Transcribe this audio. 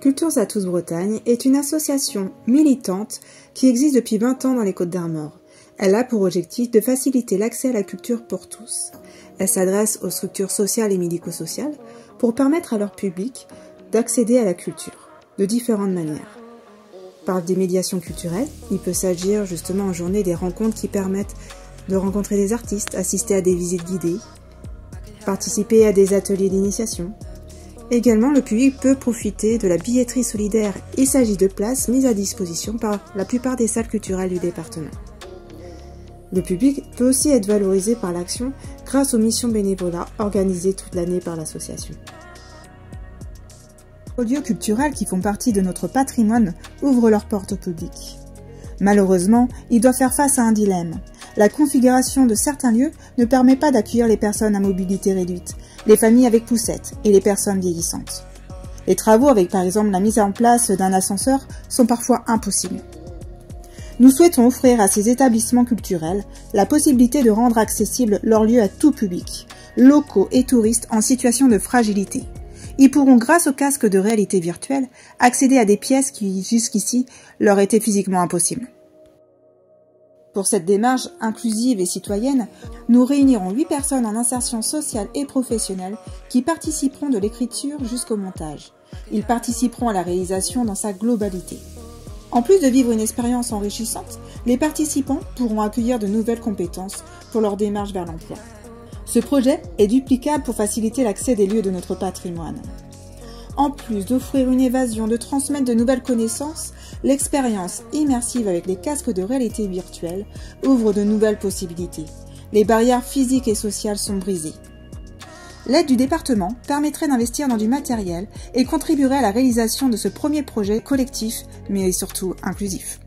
Cultures à tous Bretagne est une association militante qui existe depuis 20 ans dans les Côtes-d'Armor. Elle a pour objectif de faciliter l'accès à la culture pour tous. Elle s'adresse aux structures sociales et médico-sociales pour permettre à leur public d'accéder à la culture de différentes manières. Par des médiations culturelles, il peut s'agir justement en journée des rencontres qui permettent de rencontrer des artistes, assister à des visites guidées, participer à des ateliers d'initiation. Également, le public peut profiter de la billetterie solidaire. Il s'agit de places mises à disposition par la plupart des salles culturelles du département. Le public peut aussi être valorisé par l'action grâce aux missions bénévolat organisées toute l'année par l'association. Les lieux culturels qui font partie de notre patrimoine ouvrent leurs portes au public. Malheureusement, ils doivent faire face à un dilemme. La configuration de certains lieux ne permet pas d'accueillir les personnes à mobilité réduite, les familles avec poussettes et les personnes vieillissantes. Les travaux avec par exemple la mise en place d'un ascenseur sont parfois impossibles. Nous souhaitons offrir à ces établissements culturels la possibilité de rendre accessibles leurs lieux à tout public, locaux et touristes en situation de fragilité. Ils pourront, grâce au casque de réalité virtuelle, accéder à des pièces qui, jusqu'ici, leur étaient physiquement impossibles. Pour cette démarche inclusive et citoyenne, nous réunirons 8 personnes en insertion sociale et professionnelle qui participeront de l'écriture jusqu'au montage. Ils participeront à la réalisation dans sa globalité. En plus de vivre une expérience enrichissante, les participants pourront accueillir de nouvelles compétences pour leur démarche vers l'emploi. Ce projet est duplicable pour faciliter l'accès des lieux de notre patrimoine. En plus d'offrir une évasion, de transmettre de nouvelles connaissances, l'expérience immersive avec les casques de réalité virtuelle ouvre de nouvelles possibilités. Les barrières physiques et sociales sont brisées. L'aide du département permettrait d'investir dans du matériel et contribuerait à la réalisation de ce premier projet collectif, mais surtout inclusif.